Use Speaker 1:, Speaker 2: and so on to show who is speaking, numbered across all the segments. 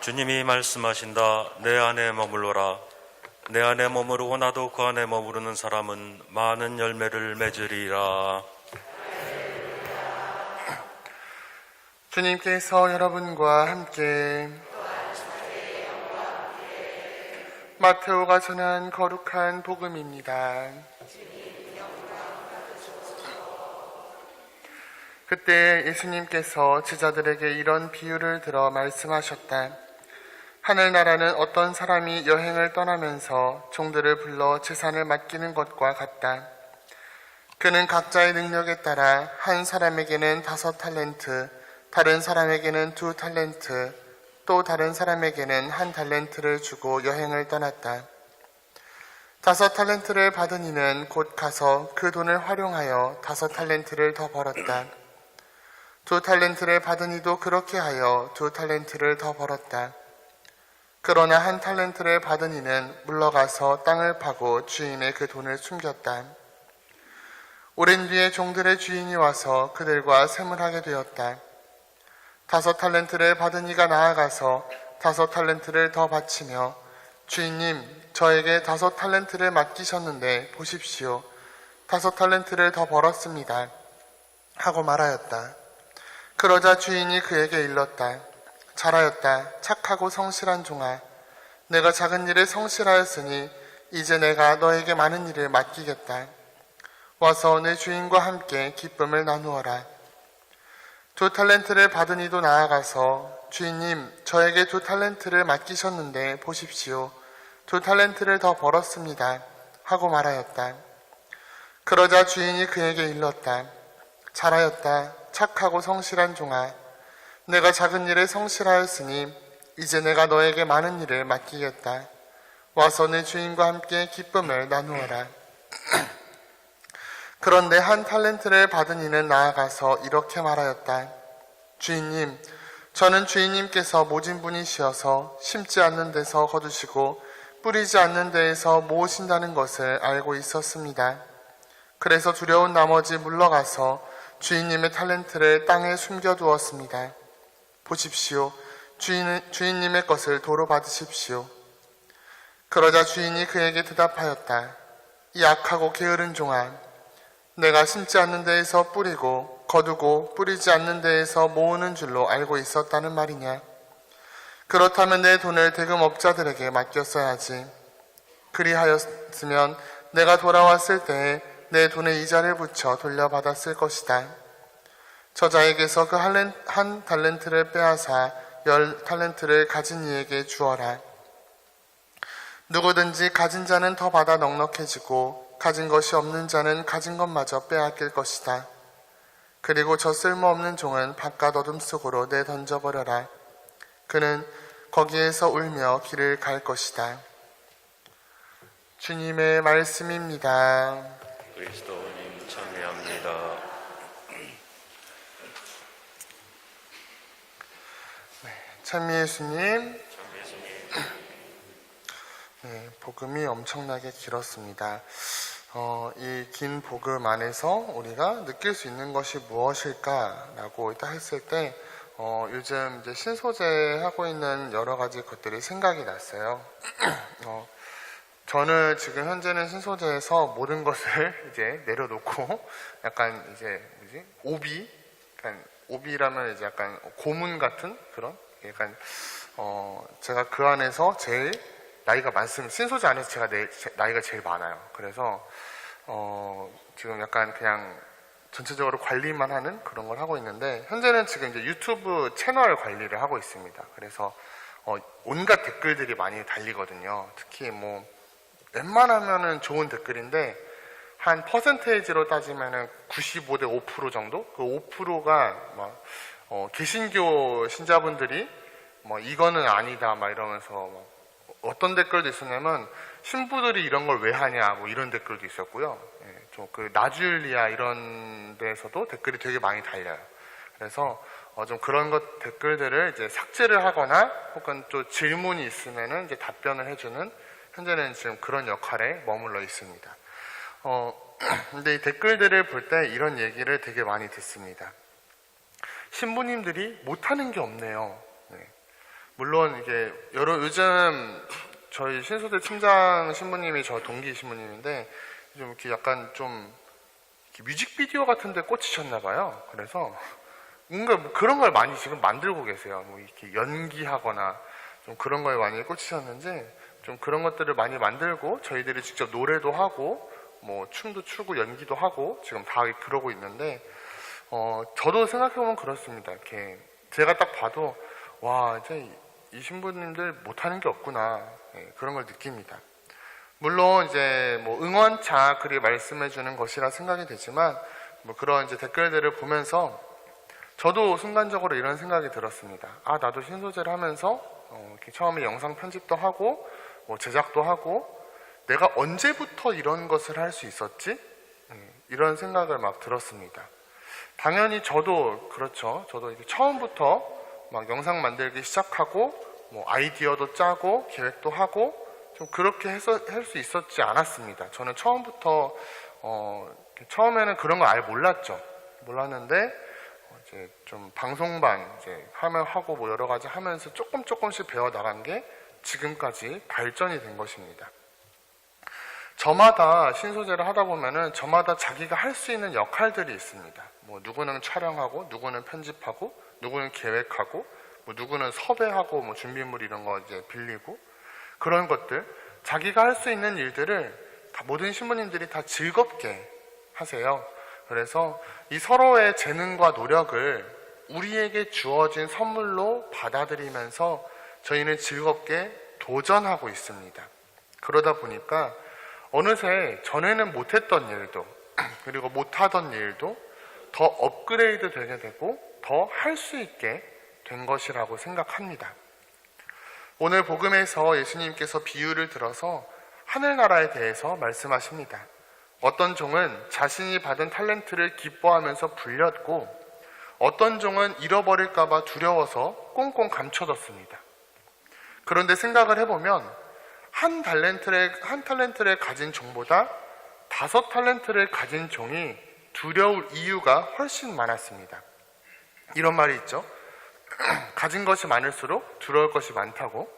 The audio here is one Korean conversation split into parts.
Speaker 1: 주님이 말씀하신다. 내 안에 머물러라. 내 안에 머무르고 나도 그 안에 머무르는 사람은 많은 열매를 맺으리라.
Speaker 2: 주님께서 여러분과 함께 마테오가 전한 거룩한 복음입니다. 그때 예수님께서 제자들에게 이런 비유를 들어 말씀하셨다. 하늘나라는 어떤 사람이 여행을 떠나면서 종들을 불러 재산을 맡기는 것과 같다. 그는 각자의 능력에 따라 한 사람에게는 5달란트, 다른 사람에게는 2달란트, 또 다른 사람에게는 1달란트를 주고 여행을 떠났다. 5달란트를 받은 이는 곧 가서 그 돈을 활용하여 5달란트를 더 벌었다. 2달란트를 받은 이도 그렇게 하여 2달란트를 더 벌었다. 그러나 1달란트를 받은 이는 물러가서 땅을 파고 주인의 그 돈을 숨겼다. 오랜 뒤에 종들의 주인이 와서 그들과 셈을 되었다. 5달란트를 받은 이가 나아가서 5달란트를 더 바치며 주인님, 저에게 5달란트를 맡기셨는데 보십시오. 5달란트를 더 벌었습니다. 하고 말하였다. 그러자 주인이 그에게 일렀다. 잘하였다. 착하고 성실한 종아. 내가 작은 일에 성실하였으니 이제 내가 너에게 많은 일을 맡기겠다. 와서 내 주인과 함께 기쁨을 나누어라. 2달란트를 받은 이도 나아가서 주인님, 저에게 2달란트를 맡기셨는데 보십시오. 2달란트를 더 벌었습니다. 하고 말하였다. 그러자 주인이 그에게 일렀다. 잘하였다. 착하고 성실한 종아. 내가 작은 일에 성실하였으니 이제 내가 너에게 많은 일을 맡기겠다. 와서 내 주인과 함께 기쁨을 나누어라. 그런데 1달란트를 받은 이는 나아가서 이렇게 말하였다. 주인님, 저는 주인님께서 모진 분이시어서 심지 않는 데서 거두시고 뿌리지 않는 데에서 모으신다는 것을 알고 있었습니다. 그래서 두려운 나머지 물러가서 주인님의 달란트를 땅에 숨겨두었습니다. 보십시오. 주인님의 것을 도로 받으십시오. 그러자 주인이 그에게 대답하였다. 이 악하고 게으른 종아, 내가 심지 않는 데에서 뿌리고 거두고 뿌리지 않는 데에서 모으는 줄로 알고 있었다는 말이냐? 그렇다면 내 돈을 대금업자들에게 맡겼어야지. 그리하였으면 내가 돌아왔을 때에 내 돈에 이자를 붙여 돌려받았을 것이다. 저자에게서 그 1달란트를 빼앗아 10달란트를 가진 이에게 주어라. 누구든지 가진 자는 더 받아 넉넉해지고 가진 것이 없는 자는 가진 것마저 빼앗길 것이다. 그리고 저 쓸모없는 종은 바깥 어둠 속으로 내던져버려라. 그는 거기에서 울며 길을 갈 것이다. 주님의 말씀입니다.
Speaker 1: 그리스도님 참여합니다.
Speaker 2: 찬미 예수님. 네, 복음이 엄청나게 길었습니다. 이 긴 복음 안에서 우리가 느낄 수 있는 것이 무엇일까라고 일단 했을 때 요즘 이제 신소재 하고 있는 여러 가지 것들이 생각이 났어요. 저는 지금 현재는 신소재에서 모든 것을 이제 내려놓고 약간 이제 오비, 약간 오비라면 이제 약간 고문 같은 그런 약간 제가 그 안에서 제일 나이가 많습니다. 신소재 안에서 제가 나이가 제일 많아요. 그래서 지금 약간 그냥 전체적으로 관리만 하는 그런 걸 하고 있는데 현재는 지금 이제 유튜브 채널 관리를 하고 있습니다. 그래서 온갖 댓글들이 많이 달리거든요. 특히 뭐 웬만하면은 좋은 댓글인데 한 퍼센테이지로 따지면은 95대 5% 정도? 그 5%가 막 개신교 신자분들이 뭐 이거는 아니다 막 이러면서 어떤 댓글도 있었냐면 신부들이 이런 걸 왜 하냐 뭐 이런 댓글도 있었고요. 좀 그 나주일리아 이런 데서도 댓글이 되게 많이 달려요. 그래서 좀 그런 것 댓글들을 이제 삭제를 하거나 혹은 또 질문이 있으면은 이제 답변을 해주는 현재는 지금 그런 역할에 머물러 있습니다. 근데 이 댓글들을 볼 때 이런 얘기를 되게 많이 듣습니다. 신부님들이 못하는 게 없네요. 네. 물론 이게 요즘 저희 신소대 팀장 신부님이 저 동기 신부님인데 좀 이렇게 약간 좀 이렇게 뮤직비디오 같은데 꽂히셨나 봐요. 그래서 뭔가 뭐 그런 걸 많이 지금 만들고 계세요. 뭐 이렇게 연기하거나 좀 그런 거에 많이 꽂히셨는지 좀 그런 것들을 많이 만들고 저희들이 직접 노래도 하고 뭐 춤도 추고 연기도 하고 지금 다 그러고 있는데 저도 생각해보면 그렇습니다. 이렇게 제가 딱 봐도 와 이제 이 신부님들 못하는 게 없구나 그런 걸 느낍니다. 물론 이제 뭐 응원차 글이 말씀해주는 것이라 생각이 되지만 뭐 그런 이제 댓글들을 보면서 저도 순간적으로 이런 생각이 들었습니다. 아 나도 신소재를 하면서 이렇게 처음에 영상 편집도 하고 뭐 제작도 하고 내가 언제부터 이런 것을 할 수 있었지? 이런 생각을 막 들었습니다. 당연히 저도 그렇죠. 저도 이게 처음부터 막 영상 만들기 시작하고 뭐 아이디어도 짜고 계획도 하고 좀 그렇게 해서 할 수 있었지 않았습니다. 저는 처음부터 처음에는 그런 걸 아예 몰랐죠. 몰랐는데 이제 좀 방송반 이제 하고 뭐 여러 가지 하면서 조금씩 배워 나간 게 지금까지 발전이 된 것입니다. 저마다 신소재를 하다 보면은 저마다 자기가 할 수 있는 역할들이 있습니다. 뭐 누구는 촬영하고, 누구는 편집하고, 누구는 계획하고, 뭐 누구는 섭외하고, 뭐 준비물 이런 거 이제 빌리고 그런 것들 자기가 할 수 있는 일들을 다 모든 신부님들이 다 즐겁게 하세요. 그래서 이 서로의 재능과 노력을 우리에게 주어진 선물로 받아들이면서 저희는 즐겁게 도전하고 있습니다. 그러다 보니까 어느새 전에는 못했던 일도 그리고 못하던 일도 더 업그레이드 되게 되고 더 할 수 있게 된 것이라고 생각합니다. 오늘 복음에서 예수님께서 비유를 들어서 하늘나라에 대해서 말씀하십니다. 어떤 종은 자신이 받은 탤런트를 기뻐하면서 불렸고 어떤 종은 잃어버릴까 봐 두려워서 꽁꽁 감춰뒀습니다. 그런데 생각을 해보면 한 탤런트를 가진 종보다 5탤런트를 가진 종이 두려울 이유가 훨씬 많았습니다. 이런 말이 있죠. 가진 것이 많을수록 두려울 것이 많다고.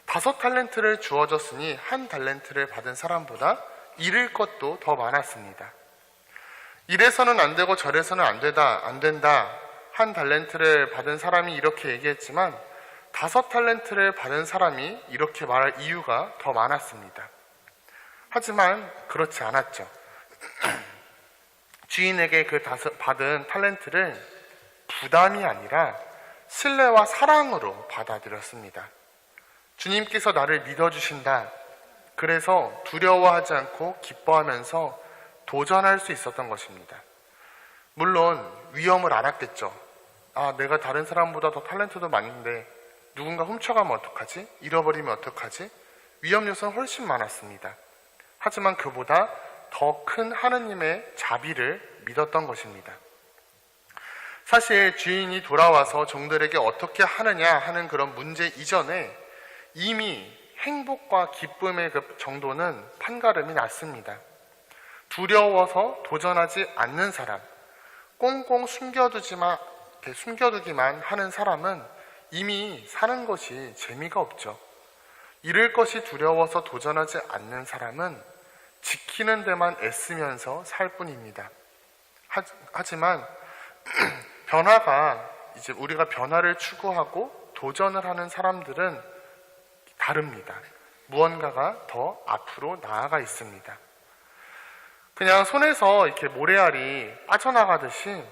Speaker 2: 5탤런트를 주어졌으니 한 탤런트를 받은 사람보다 잃을 것도 더 많았습니다. 이래서는 안 되고 저래서는 안 된다. 한 탤런트를 받은 사람이 이렇게 얘기했지만 5탤런트를 받은 사람이 이렇게 말할 이유가 더 많았습니다. 하지만 그렇지 않았죠. 주인에게 그 받은 탤런트를 부담이 아니라 신뢰와 사랑으로 받아들였습니다. 주님께서 나를 믿어주신다. 그래서 두려워하지 않고 기뻐하면서 도전할 수 있었던 것입니다. 물론 위험을 알았겠죠. 아, 내가 다른 사람보다 더 탤런트도 많은데 누군가 훔쳐가면 어떡하지? 잃어버리면 어떡하지? 위험 요소는 훨씬 많았습니다. 하지만 그보다 더 큰 하느님의 자비를 믿었던 것입니다. 사실 주인이 돌아와서 종들에게 어떻게 하느냐 하는 그런 문제 이전에 이미 행복과 기쁨의 그 정도는 판가름이 났습니다. 두려워서 도전하지 않는 사람, 꽁꽁 숨겨두기만 하는 사람은 이미 사는 것이 재미가 없죠. 잃을 것이 두려워서 도전하지 않는 사람은 지키는 데만 애쓰면서 살 뿐입니다. 하지만 이제 우리가 변화를 추구하고 도전을 하는 사람들은 다릅니다. 무언가가 더 앞으로 나아가 있습니다. 그냥 손에서 이렇게 모래알이 빠져나가듯이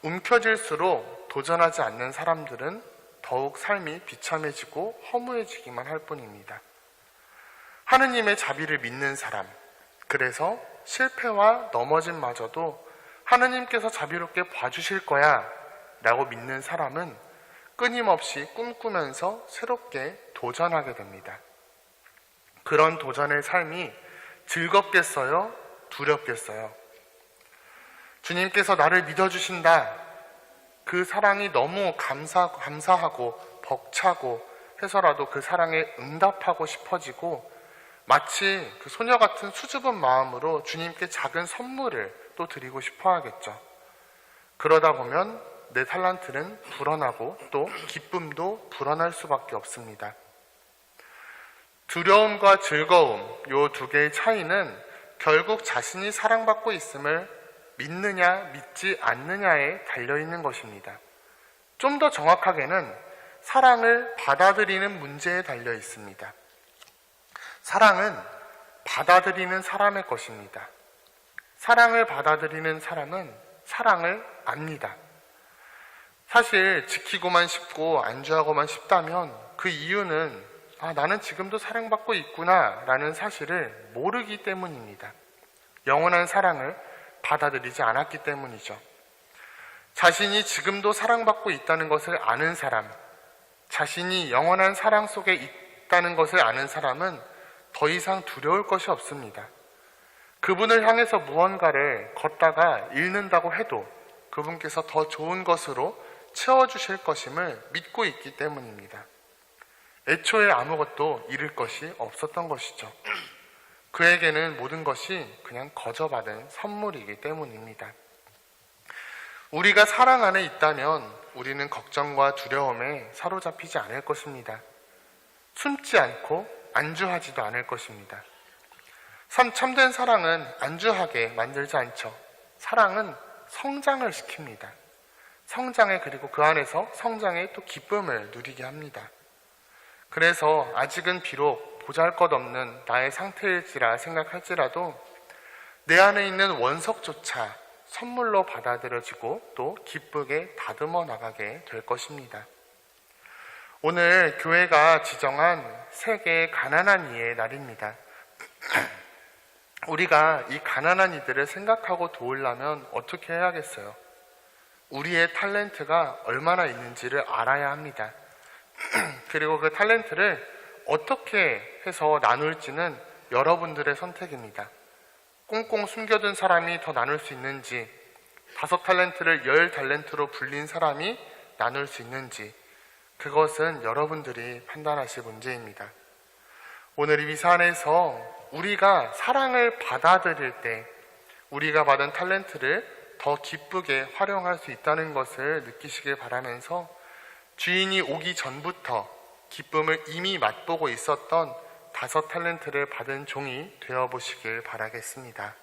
Speaker 2: 움켜질수록 도전하지 않는 사람들은 더욱 삶이 비참해지고 허무해지기만 할 뿐입니다. 하느님의 자비를 믿는 사람, 그래서 실패와 넘어짐마저도 하느님께서 자비롭게 봐주실 거야 라고 믿는 사람은 끊임없이 꿈꾸면서 새롭게 도전하게 됩니다. 그런 도전의 삶이 즐겁겠어요? 두렵겠어요? 주님께서 나를 믿어주신다. 그 사랑이 너무 감사하고 벅차고 해서라도 그 사랑에 응답하고 싶어지고 마치 그 소녀 같은 수줍은 마음으로 주님께 작은 선물을 또 드리고 싶어 하겠죠. 그러다 보면 내 탈란트는 불어나고 또 기쁨도 불어날 수밖에 없습니다. 두려움과 즐거움, 요 두 개의 차이는 결국 자신이 사랑받고 있음을 믿느냐 믿지 않느냐에 달려있는 것입니다. 좀 더 정확하게는 사랑을 받아들이는 문제에 달려 있습니다. 사랑은 받아들이는 사람의 것입니다. 사랑을 받아들이는 사람은 사랑을 압니다. 사실 지키고만 싶고 안주하고만 싶다면 그 이유는 나는 지금도 사랑받고 있구나 라는 사실을 모르기 때문입니다. 영원한 사랑을 받아들이지 않았기 때문이죠. 자신이 지금도 사랑받고 있다는 것을 아는 사람, 자신이 영원한 사랑 속에 있다는 것을 아는 사람은 더 이상 두려울 것이 없습니다. 그분을 향해서 무언가를 걷다가 잃는다고 해도 그분께서 더 좋은 것으로 채워주실 것임을 믿고 있기 때문입니다. 애초에 아무것도 잃을 것이 없었던 것이죠. 그에게는 모든 것이 그냥 거저받은 선물이기 때문입니다. 우리가 사랑 안에 있다면 우리는 걱정과 두려움에 사로잡히지 않을 것입니다. 숨지 않고 안주하지도 않을 것입니다. 참된 사랑은 안주하게 만들지 않죠. 사랑은 성장을 시킵니다. 성장에, 그리고 그 안에서 성장의 또 기쁨을 누리게 합니다. 그래서 아직은 비록 보잘것없는 나의 상태일지라 생각할지라도 내 안에 있는 원석조차 선물로 받아들여지고 또 기쁘게 다듬어 나가게 될 것입니다. 오늘 교회가 지정한 세계 가난한 이의 날입니다. 우리가 이 가난한 이들을 생각하고 도우려면 어떻게 해야겠어요? 우리의 탤런트가 얼마나 있는지를 알아야 합니다. 그리고 그 탤런트를 어떻게 해서 나눌지는 여러분들의 선택입니다. 꽁꽁 숨겨둔 사람이 더 나눌 수 있는지, 5탤런트를 10탤런트로 불린 사람이 나눌 수 있는지, 그것은 여러분들이 판단하실 문제입니다. 오늘 이 미사 안에서 우리가 사랑을 받아들일 때 우리가 받은 탤런트를 더 기쁘게 활용할 수 있다는 것을 느끼시길 바라면서 주인이 오기 전부터 기쁨을 이미 맛보고 있었던 5탤런트를 받은 종이 되어보시길 바라겠습니다.